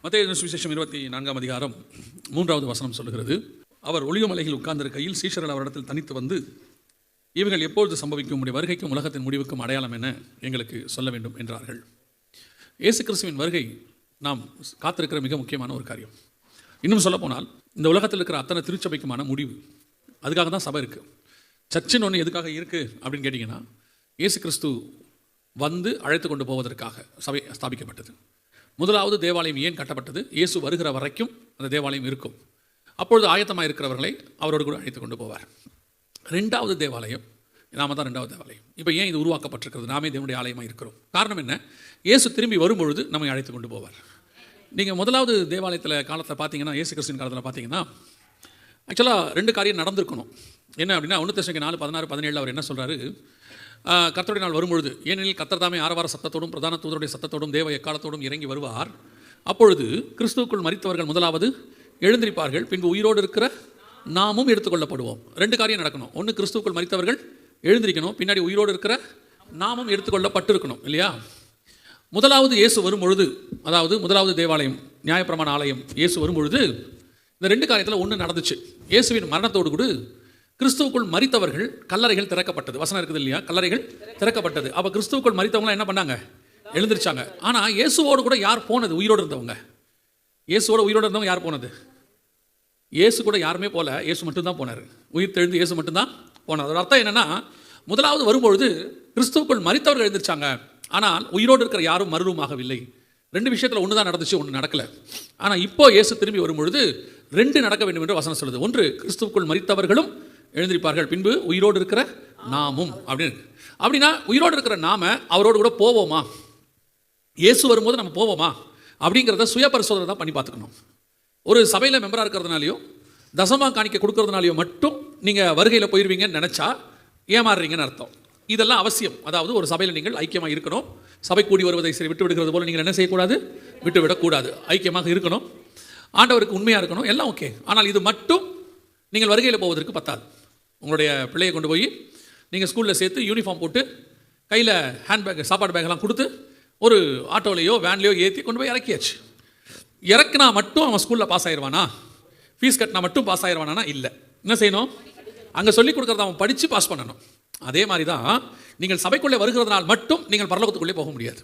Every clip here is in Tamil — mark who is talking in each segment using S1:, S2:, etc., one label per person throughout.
S1: மத்தேயு சுவிசேஷம் 24 அதிகாரம் 3வது வசனம் சொல்லுகிறது, அவர் ஒலிவமலையில் உட்கார்ந்திருக்கையில் சீஷர்கள் அவரிடத்தில் தனித்து வந்து, இவைகள் எப்பொழுது சம்பவிக்கும், உம்முடைய வருகைக்கும் உலகத்தின் முடிவுக்கும் அடையாளம் என எங்களுக்கு சொல்ல வேண்டும் என்றார்கள். இயேசு கிறிஸ்துவின் வருகை நாம் காத்திருக்கிற மிக முக்கியமான ஒரு காரியம். இன்னும் சொல்லப்போனால் இந்த உலகத்தில் இருக்கிற அத்தனை திருச்சபைக்குமான முடிவு. அதுக்காக தான் சபை இருக்குது. சர்ச்சின்னு ஒன்று எதுக்காக இருக்குது அப்படின்னு கேட்டிங்கன்னா, இயேசு கிறிஸ்து வந்து அழைத்து கொண்டு போவதற்காக சபை ஸ்தாபிக்கப்பட்டது. முதலாவது தேவாலயம் ஏன் கட்டப்பட்டது? இயேசு வருகிற வரைக்கும் அந்த தேவாலயம் இருக்கும். அப்பொழுது ஆயத்தமாக இருக்கிறவர்களை அவரோடு கூட அழைத்து கொண்டு போவார். ரெண்டாவது தேவாலயம், நாம தான் ரெண்டாவது தேவாலயம். இப்போ ஏன் இது உருவாக்கப்பட்டிருக்கிறது? நாமே தேவனுடைய ஆலயமாக இருக்கிறோம். காரணம் என்ன? இயேசு திரும்பி வரும்பொழுது நம்மை அழைத்து கொண்டு போவார். நீங்கள் முதலாவது தேவாலயத்தில் காலத்தில் பார்த்தீங்கன்னா, இயேசு கிறிஸ்துவின் காலத்தில் பார்த்தீங்கன்னா, ஆக்சுவலாக 2 காரியம் நடந்திருக்கணும். என்ன அப்படின்னா, 1 தெசலோனிக்கேயர் 4:16-17 அவர் என்ன சொல்கிறாரு? கர்த்தருடைய நாள் வரும்பொழுது, ஏனெனில் கர்த்தர் தாமே ஆரவார சத்தத்தோடும் பிரதான தூதருடைய சத்தத்தோடும் தேவ எக்காலத்தோடும் இறங்கி வருவார். அப்பொழுது கிறிஸ்துவுக்குள் மரித்தவர்கள் முதலாவது எழுந்திருப்பார்கள், பின்பு உயிரோடு இருக்கிற நாமும் எடுத்துக்கொள்ளப்படுவோம். 2 காரியம் நடக்கணும். ஒன்று, கிறிஸ்துவுக்குள் மரித்தவர்கள் எழுந்திருக்கணும், பின்னாடி உயிரோடு இருக்கிற நாமும் எடுத்துக்கொள்ளப்பட்டிருக்கணும், இல்லையா? முதலாவது இயேசு வரும்பொழுது, அதாவது முதலாவது தேவாலயம், நியாயப்பிரமாண ஆலயம் இயேசு வரும்பொழுது இந்த 2 காரியத்தில் ஒன்று நடந்துச்சு. இயேசுவின் மரணத்தோடு கூட கிறிஸ்துவுக்குள் மரித்தவர்கள் கல்லறைகள் திறக்கப்பட்டது. வசனம் இருக்குது இல்லையா? கல்லறைகள் திறக்கப்பட்டது. அப்போ கிறிஸ்துவுக்குள் மரித்தவங்களாம் என்ன பண்ணாங்க? எழுந்திருச்சாங்க. ஆனால் இயேசுவோடு கூட யார் போனது? உயிரோடு இருந்தவங்க. இயேசுவோட உயிரோடு இருந்தவங்க யார் போனது? இயேசு கூட யாருமே போல, இயேசு மட்டும்தான் போனார். உயிர் தெழுந்து இயேசு மட்டும்தான் போனார். அதோட அர்த்தம் என்னென்னா, முதலாவது வரும்பொழுது கிறிஸ்துவுக்குள் மரித்தவர்கள் எழுந்திருச்சாங்க, ஆனால் உயிரோடு இருக்கிற யாரும் மறுரூபமாகவில்லை. 2 விஷயத்தில் ஒன்று தான் நடந்துச்சு, ஒன்று நடக்கலை. ஆனால் இப்போ இயேசு திரும்பி வரும்பொழுது 2 நடக்க வேண்டும் என்று வசனம் சொல்லுது. ஒன்று, கிறிஸ்துவுக்குள் மரித்தவர்களும் எழுந்திருப்பார்கள், பின்பு உயிரோடு இருக்கிற நாமும் அப்படின்னு. அப்படின்னா உயிரோடு இருக்கிற நாம அவரோடு கூட போவோமா? இயேசு வரும்போது நம்ம போவோமா அப்படிங்கிறத சுய பரிசோதனை தான் பண்ணி பார்த்துக்கணும். ஒரு சபையில் மெம்பராக இருக்கிறதுனாலையோ தசமா காணிக்க கொடுக்கறதுனாலையோ மட்டும் நீங்கள் வருகையில் போயிடுவீங்கன்னு நினச்சா ஏமாறுறீங்கன்னு அர்த்தம். இதெல்லாம் அவசியம். அதாவது ஒரு சபையில் நீங்கள் ஐக்கியமாக இருக்கணும். சபை கூடி வருவதை சரி விட்டு விடுகிறது போல் நீங்கள் என்ன செய்யக்கூடாது? விட்டு விடக்கூடாது. ஐக்கியமாக இருக்கணும், ஆண்டவருக்கு உண்மையாக இருக்கணும், எல்லாம் ஓகே. ஆனால் இது மட்டும் நீங்கள் வருகையில் போவதற்கு பத்தாது. உங்களுடைய பிள்ளையை கொண்டு போய் நீங்கள் ஸ்கூலில் சேர்த்து யூனிஃபார்ம் போட்டு கையில் ஹேண்ட்பேக், சாப்பாடு பேக்கெல்லாம் கொடுத்து ஒரு ஆட்டோலையோ வேன்லையோ ஏற்றி கொண்டு போய் இறக்கியாச்சு. இறக்குனா மட்டும் அவன் ஸ்கூலில் பாஸ் ஆயிடுவானா? ஃபீஸ் கட்டினா மட்டும் பாஸ் ஆயிடுவானா? இல்லை. என்ன செய்யணும்? அங்கே சொல்லிக் கொடுக்குறத அவன் படித்து பாஸ் பண்ணணும். அதே மாதிரி தான் நீங்கள் சபைக்குள்ளே வருகிறதுனால் மட்டும் நீங்கள் பரலோகத்துக்குள்ளே போக முடியாது.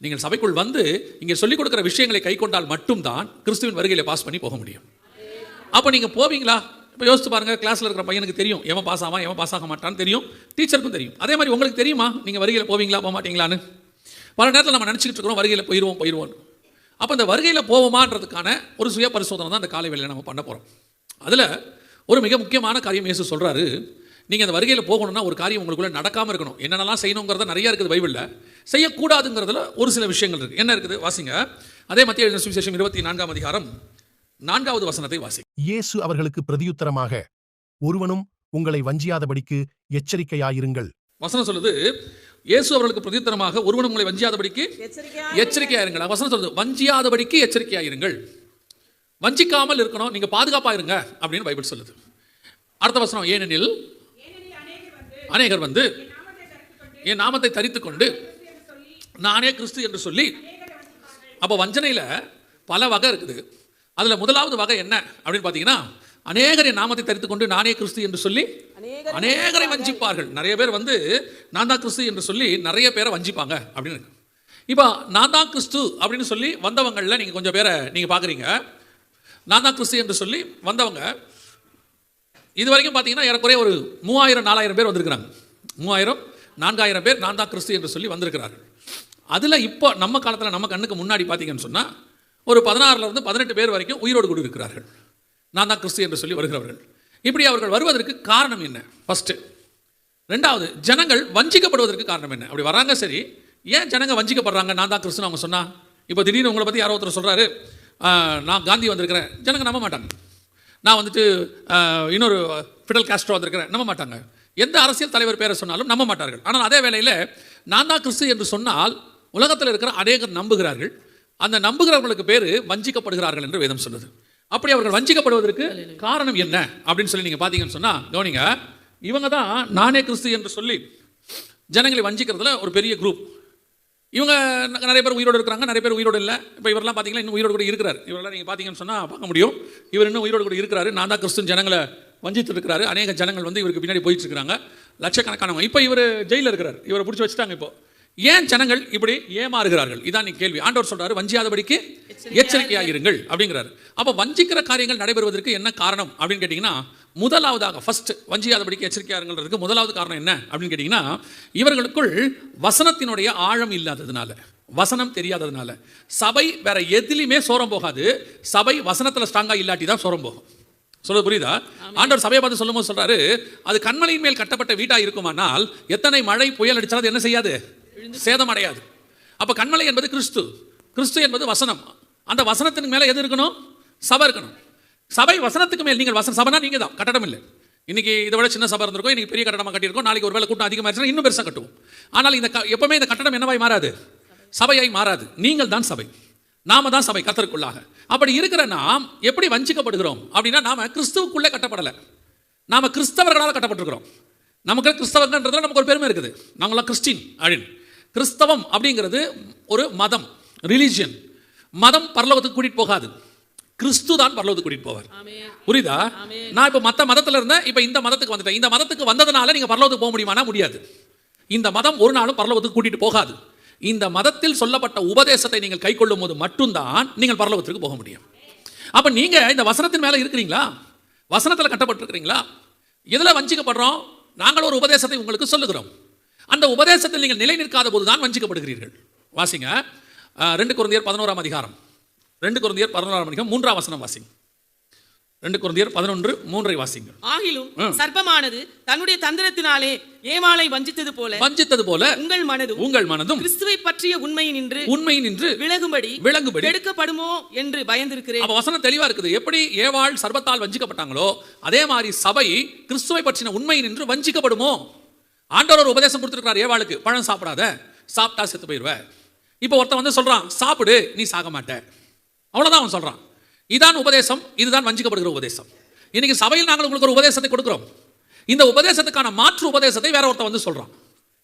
S1: நீங்கள் சபைக்குள் வந்து இங்கே சொல்லிக் கொடுக்குற விஷயங்களை கை கொண்டால் மட்டும்தான் கிறிஸ்துவின் வருகையில் பாஸ் பண்ணி போக முடியும். அப்போ நீங்கள் போவீங்களா? இப்போ யோசிச்சு பாருங்கள். கிளாஸில் இருக்கிற பையனுக்கு தெரியும் எவன் பாஸ் ஆவான், எவன் பாஸ் ஆக மாட்டான்னு தெரியும். டீச்சருக்கும் தெரியும். அதே மாதிரி உங்களுக்கு தெரியுமா நீங்கள் வருகையில் போவீங்களா போக மாட்டீங்களான்னு? பல நேரத்தில் நம்ம நினச்சிக்கிட்டு இருக்கிறோம் வருகையில் போயிடுவோம். அப்போ இந்த வருகையில் போவோமான்றதுக்கான ஒரு சுய பரிசோதனை தான் இந்த காலை வேளையில் நம்ம பண்ண போகிறோம். அதில் ஒரு மிக முக்கியமான காரியம் இயேசு சொல்கிறாரு. நீங்கள் அந்த வருகையில் போகணும்னா ஒரு காரியம் உங்களுக்குள்ளே நடக்காமல் இருக்கணும். என்னென்னலாம் செய்யணுங்கிறத நிறையா இருக்குது பைபிளில். செய்யக்கூடாதுங்கிறதுல ஒரு சில விஷயங்கள் இருக்குது. என்ன இருக்குது? வாசிங்க. அதே மத்தேயு சுவிசேஷம் 24 அதிகாரம் 4வது வசனத்தை வாசி.
S2: இயேசு அவர்களுக்கு பிரதியுத்தரமாக, ஒருவனும் உங்களை வஞ்சியாதபடிக்கு எச்சரிக்கையாயிருங்கள்.
S1: வசனம் சொல்லுது, இயேசு அவர்களுக்கு பிரதியுத்தரமாக, ஒருவனும் உங்களை வஞ்சியாதபடிக்கு எச்சரிக்கையாயிருங்கள். வசனம் சொல்லுது, வஞ்சியாதபடிக்கு எச்சரிக்கையாயிருங்கள். வஞ்சிக்காமல் இருக்கணும், நீங்கள் பாதுகாப்பாக இருங்க அப்படின்னு பைபிள் சொல்லுது. அடுத்த வசனம், ஏனெனில் அநேகர் வந்து என் நாமத்தை தரித்து கொண்டு நானே கிறிஸ்து என்று சொல்லி. அப்போ வஞ்சனையில் பல வகை இருக்குது. அதில் முதலாவது வகை என்ன அப்படின்னு பார்த்தீங்கன்னா, அநேகரை நாமத்தை தரித்து கொண்டு நானே கிறிஸ்து என்று சொல்லி அநேகரை வஞ்சிப்பார்கள். நிறைய பேர் வந்து நான் தான் கிறிஸ்து என்று சொல்லி நிறைய பேரை வஞ்சிப்பாங்க அப்படின்னு. இப்போ நான் தான் கிறிஸ்து அப்படின்னு சொல்லி வந்தவங்களில் நீங்கள் கொஞ்சம் பேரை நீங்கள் பார்க்குறீங்க. நான் தான் கிறிஸ்து என்று சொல்லி வந்தவங்க இது வரைக்கும் பார்த்தீங்கன்னா ஏறக்குறைய ஒரு 3000-4000 பேர் வந்திருக்கிறாங்க. 3000-4000 பேர் நான் தான் கிறிஸ்து என்று சொல்லி வந்திருக்கிறார்கள். அதில் இப்போ நம்ம காலத்தில் நம்ம கண்ணுக்கு முன்னாடி பார்த்தீங்கன்னு சொன்னால் ஒரு 16 18 பேர் வரைக்கும் உயிரோடு கூட இருக்கிறார்கள், நான் தான் கிறிஸ்து என்று சொல்லி வருகிறவர்கள். இப்படி அவர்கள் வருவதற்கு காரணம் என்ன? ஃபஸ்ட்டு. ரெண்டாவது, ஜனங்கள் வஞ்சிக்கப்படுவதற்கு காரணம் என்ன? அப்படி வராங்க, சரி, ஏன் ஜனங்க வஞ்சிக்கப்படுறாங்க? நான் தான் கிறிஸ்துன்னு அவங்க சொன்னால். இப்போ திடீர்னு உங்களை பற்றி யாரோ ஒருத்தர் சொல்கிறாரு, நான் காந்தி வந்திருக்கிறேன், ஜனங்க நம்ப மாட்டாங்க. நான் வந்துட்டு இன்னொரு ஃபிடல் காஸ்ட்ரோ வந்திருக்கிறேன், நம்ப மாட்டாங்க. எந்த அரசியல் தலைவர் பேரை சொன்னாலும் நம்ப மாட்டார்கள். ஆனால் அதே வேளையில் நான் தான் கிறிஸ்து என்று சொன்னால் உலகத்தில் இருக்கிற அநேகர் நம்புகிறார்கள். அந்த நம்புகிறவர்களுக்கு பேர் வஞ்சிக்கப்படுகிறார்கள் என்று வேதம் சொல்லுது. அப்படி அவர்கள் வஞ்சிக்கப்படுவதற்கு காரணம் என்ன அப்படின்னு சொல்லி நீங்கள் பார்த்தீங்கன்னு சொன்னால், கவனிங்க, இவங்க தான் நானே கிறிஸ்து என்று சொல்லி ஜனங்களை வஞ்சிக்கிறதுல ஒரு பெரிய குரூப். இவங்க நிறைய பேர் உயிரோடு இருக்கிறாங்க, நிறைய பேர் உயிரோடு இல்லை. இப்போ இவரெல்லாம் பார்த்தீங்கன்னா இன்னும் உயிரோடு கூட இருக்கிறார். இவரெல்லாம் நீங்கள் பார்த்தீங்கன்னு சொன்னால் பார்க்க முடியும். இவர் இன்னும் உயிரோடு கூட இருக்கிறாரு. நான் தான் கிறிஸ்துவ ஜனங்களை வஞ்சித்து இருக்கிறாரு. அநேக ஜனங்கள் வந்து இவருக்கு பின்னாடி போயிட்டு இருக்கிறாங்க, லட்சக்கணக்கானவங்க. இப்போ இவர் ஜெயிலில் இருக்கிறார். இவரை பிடிச்சி வச்சுட்டாங்க. இப்போ ஏன் ஜனங்கள் இப்படி ஏமாறுகிறார்கள்? இதான் நீ கேள்வி. ஆண்டவர் சொல்றாரு, வஞ்சியாதபடிக்கு எச்சரிக்கையாயிருங்கள் அப்படிங்கிறாரு. அப்போ வஞ்சிக்கிற காரியங்கள் நடைபெறுவதற்கு என்ன காரணம் அப்படின்னு கேட்டிங்கன்னா, முதலாவதாக ஃபர்ஸ்ட் வஞ்சியாதபடிக்கு எச்சரிக்கையாருங்கிறதுக்கு முதலாவது காரணம் என்ன அப்படின்னு கேட்டிங்கன்னா, இவர்களுக்குள் வசனத்தினுடைய ஆழம் இல்லாததுனால, வசனம் தெரியாததுனால. சபை வேற எதிலுமே சோரம் போகாது, சபை வசனத்தில் ஸ்ட்ராங்காக இல்லாட்டி தான் சோரம் போகும். சொல்றது புரியுதா? ஆண்டவர் சபையை பார்த்து சொல்லும் போது சொல்றாரு, அது கண்மலையின் மேல் கட்டப்பட்ட வீட்டா இருக்குமானால் எத்தனை மழை புயல் அடிச்சாலும் என்ன செய்யாது? சேதம் அடையாது. அப்ப கண்மலை என்பது கிறிஸ்து, கிறிஸ்து என்பது வசனம். அந்த வசனத்துக்கு மேல எது இருக்கணும்? சபை இருக்கணும். சபை வசனத்துக்கு மேல். நீங்கள் சபைனா நீங்க தான், கட்டடம் இல்லை. இன்னைக்கு இதை விட சின்ன சபை இருந்திருக்கும், இன்னைக்கு பெரிய கட்டடமாக கட்டியிருக்கோம். நாளைக்கு ஒரு வேலை கூட்டம் அதிகமாகிடுச்சுன்னா இன்னும் பெருசாக கட்டுவோம். ஆனால் இந்த எப்பவுமே இந்த கட்டடம் என்னவாய் மாறாது? சபையாய் மாறாது. நீங்கள் தான் சபை, நாம தான் சபை கர்த்தருக்குள்ளாக. அப்படி இருக்கிற நாம் எப்படி வஞ்சிக்கப்படுகிறோம் அப்படின்னா, நாம கிறிஸ்துவுக்குள்ளே கட்டப்படலை, நாம கிறிஸ்தவர்களால் கட்டப்பட்டிருக்கிறோம். நமக்கு கிறிஸ்தவர்கள்ன்றதுல நமக்கு ஒரு பெருமை இருக்குது, நாங்களாம் கிறிஸ்டின் அப்படின்னு. கிறிஸ்தவம் அப்படிங்கிறது ஒரு மதம், ரிலிஜியன். மதம் பரலோகத்துக்கு கூட்டிட்டு போகாது, கிறிஸ்து தான் பரலோகத்துக்கு கூட்டிட்டு போவார். புரியுதா? நான் இப்போ மற்ற மதத்தில் இருந்தேன், இப்போ இந்த மதத்துக்கு வந்துட்டேன். இந்த மதத்துக்கு வந்ததுனால நீங்க பரலோகத்துக்கு போக முடியுமானா முடியாது. இந்த மதம் ஒரு நாளும் பரலோகத்துக்கு கூட்டிட்டு போகாது. இந்த மதத்தில் சொல்லப்பட்ட உபதேசத்தை நீங்கள் கை கொள்ளும் போது மட்டும்தான் நீங்கள் பரலோகத்துக்கு போக முடியும். அப்ப நீங்க இந்த வசனத்தின் மேல இருக்கிறீங்களா? வசனத்தில் கட்டப்பட்டிருக்கிறீங்களா? எதுல வஞ்சிக்கப்படுறோம்? நாங்கள் ஒரு உபதேசத்தை உங்களுக்கு சொல்லுகிறோம், அந்த உபதேசத்தில் நீங்கள் நிலை நிற்காத போதுதான் வஞ்சிக்கப்படுகிறீர்கள். வாசிங்க 2 கொரிந்தியர் 11ஆம் அதிகாரம். 2 கொரிந்தியர் 11ஆம் அதிகாரம் 3ஆம் வசனம் வாசிங்க. 2 கொரிந்தியர் 11:3 வாசிங்க.
S3: ஆகிலும் சர்ப்பமானது தன்னுடைய தந்திரத்தினாலே ஏவாளை வஞ்சித்தது போல உங்கள் மனதும் கிறிஸ்துவை பற்றிய உண்மை நின்று விலகும்படி எடுக்கப்படுமோ என்று பயந்திருக்கிறேன்.
S1: அப்ப வசனம் தெளிவா இருக்குது. எப்படி ஏவாள் சர்ப்பத்தால் வஞ்சிக்கப்பட்டாங்களோ அதே மாதிரி சபை கிறிஸ்துவை பற்றின உண்மை நின்று வஞ்சிக்கப்படுமோ. ஆண்டவர் ஒரு உபதேசம் கொடுத்திருக்கிறார் ஏவாளுக்கு, பழம் சாப்பிடாத, சாப்பிட்டா செத்து போயிடுவ. இப்போ ஒருத்தன் வந்து சொல்றான், சாப்பிடு நீ சாக மாட்ட. அவ்வளவுதான் அவன் சொல்றான். இதான் உபதேசம், இதுதான் வஞ்சிக்கப்படுகிற உபதேசம். இன்னைக்கு சபையில் நாங்கள் உங்களுக்கு ஒரு உபதேசத்தை கொடுக்கிறோம். இந்த உபதேசத்துக்கான மாற்று உபதேசத்தை வேற ஒருத்தன் வந்து சொல்றான்,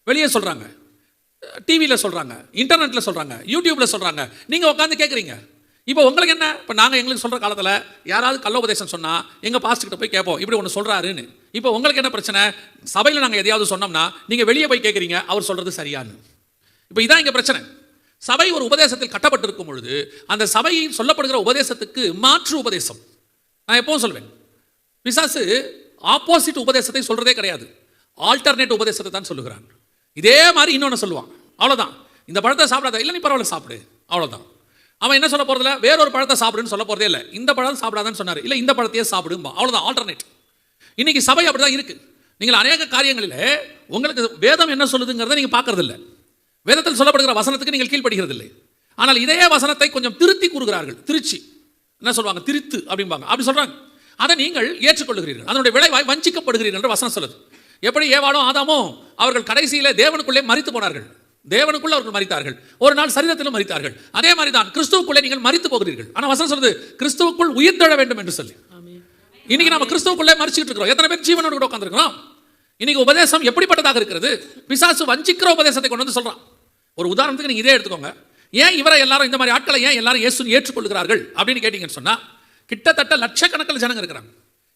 S1: வெளியே சொல்றாங்க, டிவியில் சொல்றாங்க, இன்டர்நெட்ல சொல்றாங்க, யூடியூப்ல சொல்றாங்க. நீங்க உட்காந்து கேட்குறீங்க. இப்போ உங்களுக்கு என்ன? இப்போ நாங்கள் எங்களுக்கு சொல்ற காலத்தில் யாராவது கள்ள உபதேசம் சொன்னா எங்க பாஸ்டர் கிட்ட போய் கேட்போம், இப்படி ஒன்று சொல்றாருன்னு. இப்போ உங்களுக்கு என்ன பிரச்சனை? சபையில் நாங்கள் எதையாவது சொன்னோம்னா நீங்க வெளியே போய் கேட்குறீங்க, அவர் சொல்றது சரியானு. இப்போ இதான் இங்க பிரச்சனை. சபை ஒரு உபதேசத்தில் கட்டப்பட்டிருக்கும் பொழுது அந்த சபையில் சொல்லப்படுகிற உபதேசத்துக்கு மாற்று உபதேசம். நான் எப்பவும் சொல்வேன், பிசாசு ஆப்போசிட் உபதேசத்தை சொல்றதே கிடையாது, ஆல்டர்னேட் உபதேசத்தை தான் சொல்லுகிறான். இதே மாதிரி இன்னொன்று சொல்லுவான், அவ்வளோதான். இந்த பழத்தை சாப்பிடாத, இல்லை நீ பரவாயில்ல சாப்பிடு, அவ்வளோதான். அவன் என்ன சொல்ல போறதில்ல, வேறொரு பழத்தை சாப்பிடுன்னு சொல்ல போறதே இல்லை. இந்த பழத்தை சாப்பிடாதான்னு சொன்னார், இல்லை இந்த பழத்தையே சாப்பிடும்பா, அவ்வளோதான், ஆல்டர்னேட். இன்னைக்கு சபை அப்படிதான் இருக்கு. நீங்கள் அநேக காரியங்களில் உங்களுக்கு வேதம் என்ன சொல்லுதுங்கிறத நீங்க பார்க்கறது இல்லை, வேதத்தில் சொல்லப்படுகிற வசனத்துக்கு நீங்கள் கீழ்ப்படுகிறது இல்லை. ஆனால் இதே வசனத்தை கொஞ்சம் திருத்தி கூறுகிறார்கள். திருச்சி என்ன சொல்லுவாங்க, திரித்து அப்படிம்பாங்க, அப்படி சொல்றாங்க. அதை நீங்கள் ஏற்றுக்கொள்கிறீர்கள், அதனுடைய விளைவாய் வஞ்சிக்கப்படுகிறீர்கள் என்று வசனம் சொல்லுது. எப்படி ஏவாளும் ஆதாமும் அவர்கள் கடைசியில தேவனுக்குள்ளே மரித்து போனார்கள், தேவனுக்குள்ள அவர்கள் மரித்தார்கள், ஒரு நாள் சரீரத்திலும் மரித்தார்கள். அதே மாதிரி தான் கிறிஸ்துவுக்குள்ளே நீங்கள் மரித்து போகிறீர்கள். ஆனால் வசனம் சொல்லுது கிறிஸ்துவுக்குள் உயிர் தழ வேண்டும் என்று சொல்லி. இன்னைக்கு நம்ம கிறிஸ்துவுக்குள்ளே மரிச்சுட்டு இருக்கிறோம். எத்தனை பேர் ஜீவனோடு கூட உட்கார்ந்திருக்கிறோம்? இன்னைக்கு உபதேசம் எப்படிப்பட்டதாக இருக்கிறது? பிசாசு வஞ்சிக்கிற உபதேசத்தை கொண்டு வந்து சொல்றான். ஒரு உதாரணத்துக்கு நீங்க இதே எடுத்துக்கோங்க. ஏன் இவரை எல்லாரும் இந்த மாதிரி ஆட்களை ஏன் எல்லாரும் இயேசுவை ஏற்றுக்கொள்கிறார்கள் அப்படின்னு கேட்டீங்கன்னு சொன்னா, கிட்டத்தட்ட லட்சக்கணக்கில் ஜனங்க இருக்கிறாங்க.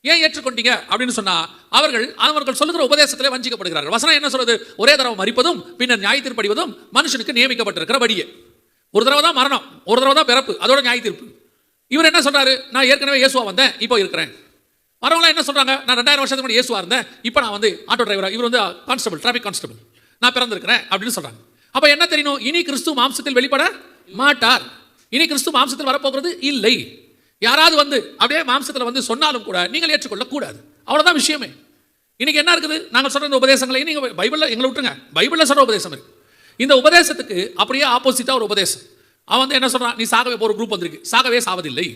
S1: ஏன் ஏற்றுக்கொண்டீங்க அப்படின்னு சொன்னா, அவர்கள் சொல்லுகிற உபதேசத்திலே வஞ்சிக்கப்படுகிறார்கள். வசனம் என்ன சொல்றது? ஒரே தடவை மரிப்பதும் பின்னர் நியாய தீர்ப்படிவதும் மனுஷனுக்கு நியமிக்கப்பட்டிருக்கிற வழியே. ஒரு தடவை தான் மரணம், ஒரு தடவை தான் பிறப்பு, அதோட நியாய தீர்ப்பு. இவர் என்ன சொல்றாரு? நான் ஏற்கனவே இயேசுவா வந்தேன், இப்போ இருக்கிறேன். வரவங்களாம் என்ன சொல்றாங்க? நான் 2000 வருஷத்துக்கு முன்னாடி இயேசுவா இருந்தேன், இப்போ நான் வந்து ஆட்டோ டிரைவரா, இவர் வந்து கான்ஸ்டபிள், டிராபிக் கான்ஸ்டபிள், நான் பிறந்திருக்கிறேன் அப்படின்னு சொல்றாங்க. அப்ப என்ன தெரியணும்? இனி கிறிஸ்து மாம்சத்தில் வெளிப்பட மாட்டார், இனி கிறிஸ்து மாம்சத்தில் வரப்போகிறது இல்லை. யாராவது வந்து அப்படியே மாம்சத்தில் வந்து சொன்னாலும் கூட நீங்கள் ஏற்றுக்கொள்ள கூடாது. அவ்வளவுதான் விஷயமே. இன்னைக்கு என்ன இருக்குது? நாங்கள் சொல்ற இந்த உபதேசங்களை நீங்க பைபிள்ல எங்களை விட்டுருங்க, பைபிள்ல சொல்ற உபதேசம் இருக்கு. இந்த உபதேசத்துக்கு அப்படியே ஆப்போசிட்டா ஒரு உபதேசம். அவன் வந்து என்ன சொல்றான்? நீ சாகவே போற குரூப் வந்திருக்கு, சாகவே சாவதில்லை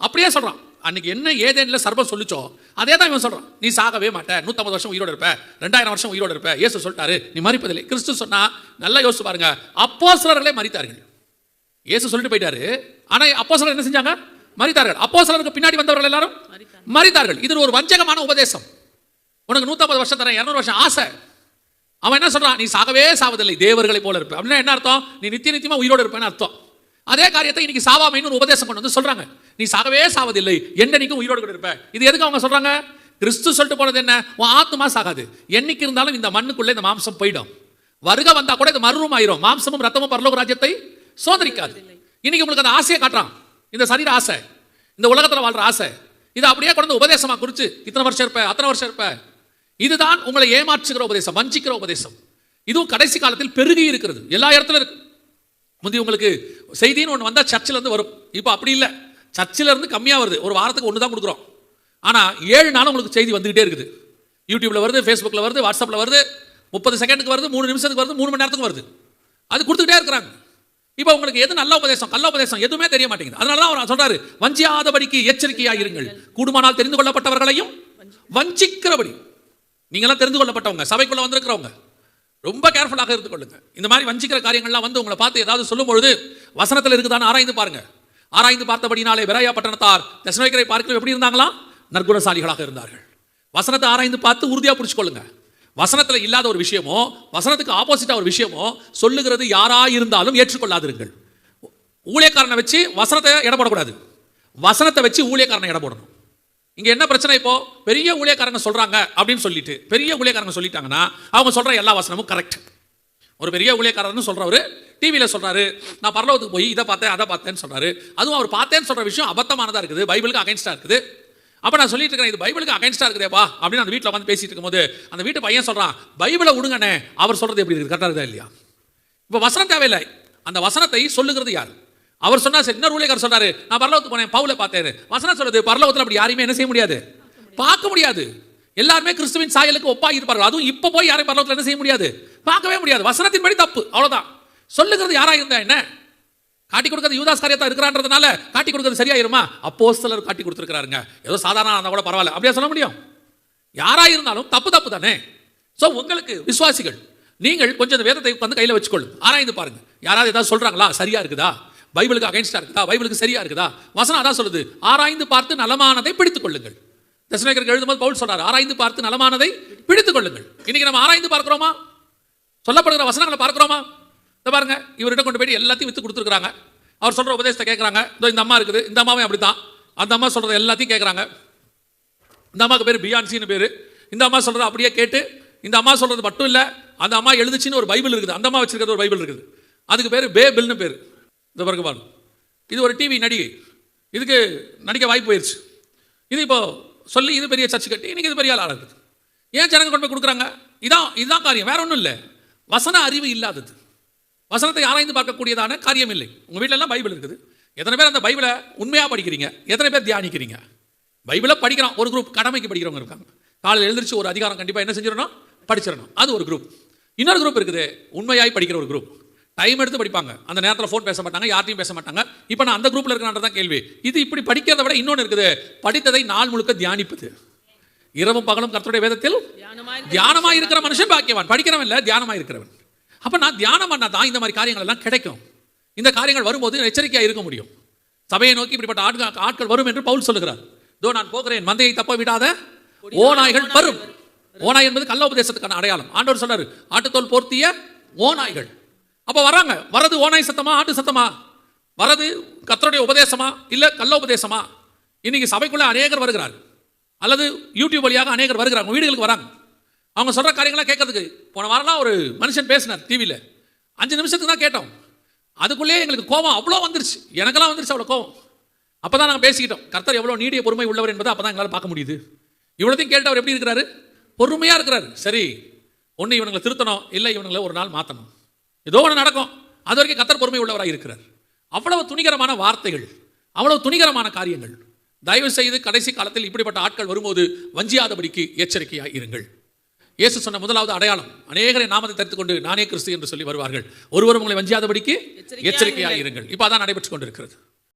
S1: அப்படியே சொல்றான். அன்னைக்கு என்ன ஏதேன்ல சர்பம் சொல்லிச்சோ அதே தான் இவன் சொல்றான். நீ சாகவே மாட்ட, 150 வருஷம் உயிரோடு இருப்ப, 2000 வருஷம் உயிரோடு இருப்ப, இயேசு சொல்லிட்டாரு நீ மரிப்பதில்லை. கிறிஸ்து சொன்னா நல்லா யோசிச்சு பாருங்க, அப்போஸ்தலர்களே மரித்தார்கள். இயேசு சொல்லிட்டு போயிட்டாரு, ஆனா அப்போஸ்தலர் என்ன செஞ்சாங்க? மரித்தார்கள். அப்போஸ்தலருக்கு பின்னாடி வந்தவர்கள் எல்லாரும் மரித்தார்கள். இது ஒரு வஞ்சகமான உபதேசம். உனக்கு 150 வருஷம் தரேன், 200 வருஷம் ஆசை, அவன் என்ன சொல்றான்? நீ சாகவே சாவதில்லை, தேவர்களை போல இருப்ப. அப்படின்னா என்ன அர்த்தம்? நீ நித்திய நித்தியமா உயிரோடு இருப்பேன்னு அர்த்தம். அதே காரியத்தை இன்னைக்கு சாவாமைன்னு ஒரு உபதேசம் கொண்டு வந்து சொல்றாங்க. நீ சாகவே சாவதில்லை, என்னைக்கும் உயிரோடு கூட இருப்ப. இது எதுக்கு அவங்க சொல்றாங்க? கிறிஸ்து சொல்லிட்டு போனது என்ன? உன் ஆத்மா சாகாது, என்னைக்கு இருந்தாலும் இந்த மண்ணுக்குள்ள இந்த மாம்சம் போயிடும். வருக வந்தா கூட இது மறுரூபம் ஆயிரும். மாம்சமும் ரத்தமும் பரலோக ராஜ்யத்தை சோதரிக்காது. இன்னைக்கு உங்களுக்கு அந்த ஆசையை காட்டுறான், இந்த சரீர ஆசை, இந்த உலகத்தில் வாழ்ற ஆசை. இதை அப்படியே கொண்டு உபதேசமா குறிச்சு இத்தனை வருஷம் இருப்ப, அத்தனை வருஷம் இருப்ப. இதுதான் உங்களை ஏமாற்றுகிற உபதேசம், வஞ்சிக்கிற உபதேசம். இதுவும் கடைசி காலத்தில் பெருகி இருக்கிறது, எல்லா இடத்துல இருக்கு. முந்தி உங்களுக்கு செய்தின்னு ஒன்று வந்தால் சர்ச்சில் இருந்து வரும். இப்போ அப்படி இல்லை, சர்ச்சில் இருந்து கம்மியாக வருது. ஒரு வாரத்துக்கு ஒன்று தான் கொடுக்குறோம். ஆனால் 7 நாளும் உங்களுக்கு செய்தி வந்துகிட்டே இருக்குது. யூடியூப்ல வருது, ஃபேஸ்புக்கில் வருது, வாட்ஸ்அப்பில் வருது, 30 செகண்டுக்கு வருது, 3 நிமிஷத்துக்கு வருது, 3 மணி நேரத்துக்கு வருது. அது கொடுத்துக்கிட்டே இருக்கிறாங்க. இப்போ உங்களுக்கு எது நல்ல உபதேசம், கள்ள உபதேசம் எதுவுமே தெரிய மாட்டேங்குது. அதனால தான் அவர் சொல்றாரு, வஞ்சியாதபடிக்கு எச்சரிக்கையாக இருங்கள், கூடுமானால் தெரிந்து கொள்ளப்பட்டவர்களையும் வஞ்சிக்கிறபடி. நீங்களாம் தெரிந்து கொள்ளப்பட்டவங்க, சபைக்குள்ள வந்திருக்கிறவங்க, ரொம்ப கேர்ஃபுல்லாக இருந்து கொள்ளுங்க. இந்த மாதிரி வஞ்சிக்கிற காரியங்கள்லாம் வந்து உங்களை பார்த்து ஏதாவது சொல்லும் பொழுது வசனத்தில் இருக்குதான்னு ஆராய்ந்து பாருங்க. ஆராய்ந்து பார்த்தபடினாலே பெராயா பட்டணத்தார் தெசலோனிக்கரை பார்க்க எப்படி இருந்தாங்களா? நற்குணசாலிகளாக இருந்தார்கள். வசனத்தை ஆராய்ந்து பார்த்து உறுதியாக பிடிச்சுக்கொள்ளுங்க. வசனத்தில் இல்லாத ஒரு விஷயமோ, வசனத்துக்கு ஆப்போசிட்டா ஒரு விஷயமோ சொல்லுகிறது யாரா இருந்தாலும் ஏற்றுக்கொள்ளாதிருங்கள். ஊழியக்காரனை வச்சு வசனத்தை எடை போடக்கூடாது, வசனத்தை வச்சு ஊழியக்காரனை எடை போடணும். இங்க என்ன பிரச்சனை? இப்போ பெரிய ஊழியக்காரங்க சொல்றாங்க அப்படின்னு சொல்லிட்டு, பெரிய ஊழியக்காரங்க சொல்லிட்டாங்கன்னா அவங்க சொல்ற எல்லா வசனமும் கரெக்ட். ஒரு பெரிய ஊழியக்காரர்னு சொல்றவரு டிவியில் சொல்றாரு, நான் பரலோகத்துக்கு போய் இதை பார்த்தேன் அதை பார்த்தேன்னு சொல்றாரு. அதுவும் அவர் பார்த்தேன்னு சொல்ற விஷயம் அபத்தமானதா இருக்குது, பைபிளுக்கு அகைன்ஸ்டா இருக்குது. அப்போ நான் சொல்லிட்டு இருக்கேன், இது பைபிளுக்கு அகைன்ஸ்டா இருக்குதேப்பா அப்படின்னு அந்த வீட்டில் வந்து பேசிட்டு இருக்கும்போது அந்த வீட்டு பையன் சொல்றான், பைபிளை விடுங்கண்ணே, அவர் சொல்றது எப்படி இருக்குது, கரெக்டாக இருக்குதா இல்லையா? இப்போ வசனம் தேவையில்லை, அந்த வசனத்தை சொல்லுகிறது யார்? அவர் சொன்னா சரி. இன்னொரு ஊழியக்காரர் சொல்றாரு, நான் பரலோகத்துக்கு போனேன், பவுலை பார்த்தேன். வசனம் சொல்றது பரலோகத்தில் அப்படி யாரையுமே என்ன செய்ய முடியாது, பார்க்க முடியாது. எல்லாருமே கிறிஸ்துவின் சாயலுக்கு ஒப்பாகி இருப்பார்கள். அதுவும் இப்போ போய் யாரையும் பரலோகத்தில் என்ன செய்ய முடியாது, பார்க்கவே முடியாது. வசனத்தின் படி தப்பு, அவ்வளவுதான். சொல்லுகிறது யாரா இருந்தா என்ன? காட்டி கொடுக்கிறது யூதாஸ் காரியத்தா இருக்கிறான்றதுனால காட்டி கொடுக்கிறது சரியாயிருமா? அப்போஸ்தலர் காட்டி கொடுத்துருக்காருங்க, ஏதோ சாதாரண இருந்தா கூட பரவாயில்ல அப்படியே சொல்ல முடியும்? யாரா இருந்தாலும் தப்பு தப்பு தானே. ஸோ உங்களுக்கு விசுவாசிகள், நீங்கள் கொஞ்சம் இந்த வேதத்தை வந்து கையில் வச்சுக்கொள்ளுங்க, ஆராய்ந்து பாருங்க. யாராவது ஏதாவது சொல்றாங்களா, சரியா இருக்குதா, பைபிளுக்கு அகைன்ஸ்டா இருக்குதா, பைபிளுக்கு சரியா இருக்குதா? வசனம் அதான் சொல்லுது, ஆராய்ந்து பார்த்து நலமானதை பிடித்துக் கொள்ளுங்கள். தெசலோனிக்கருக்கு எழுதும்போது பவுல் சொல்றாரு, ஆராய்ந்து பார்த்து நலமானதை பிடித்துக் கொள்ளுங்கள். இன்னைக்கு நம்ம ஆராய்ந்து பார்க்கிறோமா? சொல்லப்படுகிற வசனங்களை பார்க்கிறோமா? இந்த பாருங்க, இவர்கிட்ட கொண்டு போய் எல்லாத்தையும் வித்து கொடுத்துருக்காங்க. அவர் சொல்ற உபதேசத்தை கேட்கறாங்க. இந்த அம்மா இருக்குது, இந்த அம்மாவே அப்படித்தான், அந்த அம்மா சொல்றது எல்லாத்தையும் கேட்கறாங்க. இந்த அம்மாவுக்கு பேர் பியான்சின்னு பேரு. இந்த அம்மா சொல்றது அப்படியே கேட்டு, இந்த அம்மா சொல்றது மட்டும் இல்ல, அந்த அம்மா எழுதுச்சின்னு ஒரு பைபிள் இருக்குது, அந்த அம்மா வச்சிருக்கிறது ஒரு பைபிள் இருக்குது, அதுக்கு பேர் பேபிள்னு பேரு. இந்த பிறகு பாருங்க, இது ஒரு டிவி நடிகை, இதுக்கு நடிக்க வாய்ப்பு போயிடுச்சு. இது இப்போ சொல்லி இது பெரிய சர்ச்சு கட்டி இன்னைக்கு இது பெரிய ஆளாக இருக்குது. ஏன் ஜனங்க கொண்டு போய் கொடுக்குறாங்க? இதுதான் காரியம், வேற ஒன்றும் இல்லை. வசன அறிவு இல்லாதது, வசனத்தை ஆராய்ந்து பார்க்கக்கூடியதான காரியம் இல்லை. உங்கள் வீட்டில் எல்லாம் பைபிள் இருக்குது, எத்தனை பேர் அந்த பைபிளை உண்மையாக படிக்கிறீங்க, எத்தனை பேர் தியானிக்கிறீங்க? பைபிளை படிக்கிறோம், ஒரு குரூப் கடமைக்கு படிக்கிறவங்க இருக்காங்க. காலையில் எழுந்திரிச்சு ஒரு அதிகாரம் கண்டிப்பாக என்ன செஞ்சிடணும், படிச்சிடணும், அது ஒரு குரூப். இன்னொரு குரூப் இருக்குது, உண்மையாய் படிக்கிற ஒரு குரூப். டைம் எடுத்து படிப்பாங்க, அந்த நேரத்தில் ஃபோன் பேச மாட்டாங்க, யார்ட்டையும் பேச மாட்டாங்க. இப்போ நான் அந்த குரூப்பில் இருக்கிறான்றதான் கேள்வி. இது இப்படி படிக்கிறத விட இன்னொன்று இருக்குது, படித்ததை நாள் முழுக்க தியானிப்பது. இரவும் பகலும் கர்த்தருடைய வேதத்தில் தியானமாக இருக்கிற மனுஷன் பாக்கியவான். படிக்கிறவன் இல்லை, தியானமாக இருக்கிறவன். அப்போ நான் தியானம் பண்ணா தான் இந்த மாதிரி காரியங்கள் எல்லாம் கிடைக்கும். இந்த காரியங்கள் வரும்போது எச்சரிக்கையாக இருக்க முடியும். சபையை நோக்கி இப்படிப்பட்ட ஆட்கள் வரும் என்று பவுல் சொல்லுகிறார். இதோ நான் போகிறேன், மந்தையை தப்ப விடாத ஓநாய்கள் வரும். ஓநாய் என்பது கள்ள உபதேசத்துக்கான அடையாளம். ஆண்டவர் சொல்றாரு, ஆட்டுத்தோல் போர்த்திய ஓநாய்கள். அப்போ வராங்க, வரது ஓநாய் சத்தமா, ஆட்டு சத்தமா? வரது கர்த்தருடைய உபதேசமா, இல்லை கள்ள உபதேசமா? இன்னைக்கு சபைக்குள்ள அநேகர் வருகிறார், அல்லது யூடியூப் வழியாக அநேகர் வருகிறாங்க, வீடுகளுக்கு வராங்க. அவங்க சொல்ற காரியங்களாம் கேட்கறதுக்கு. போன வாரம்லாம் ஒரு மனுஷன் பேசினார் டிவியில், 5 நிமிஷத்துக்கு தான் கேட்டோம். அதுக்குள்ளேயே எங்களுக்கு கோபம் அவ்வளோ வந்துருச்சு, எனக்கெல்லாம் வந்துருச்சு அவ்வளோ கோபம். அப்போ தான் நாங்கள் பேசிக்கிட்டோம், கர்த்தர் எவ்வளோ நீடிய பொறுமை உள்ளவர் என்பதை அப்போ தான் எங்களால் பார்க்க முடியுது. இவ்வளோத்தையும் கேட்டவர் எப்படி இருக்கிறாரு? பொறுமையாக இருக்கிறாரு. சரி, ஒன்று இவனுங்களை திருத்தணும், இல்லை இவனுங்களை ஒரு நாள் மாற்றணும், ஏதோ ஒன்று நடக்கும். அது வரைக்கும் கர்த்தர் பொறுமை உள்ளவராக இருக்கிறார். அவ்வளவு துணிகரமான வார்த்தைகள், அவ்வளவு துணிகரமான காரியங்கள். தயவு செய்து கடைசி காலத்தில் இப்படிப்பட்ட ஆட்கள் வரும்போது வஞ்சியாதபடிக்கு எச்சரிக்கையாக இருங்கள். இயேசு சொன்ன முதலாவது அடையாளம், அநேகரை நாமத்தை தரித்துக் கொண்டு நானே கிறிஸ்து என்று சொல்லி வருவார்கள். ஒருவரும் உங்களை வஞ்சியாதபடிக்கு எச்சரிக்கையாக இருங்கள். இப்போ அதான் நடைபெற்றுக் கொண்டிருக்கிறது.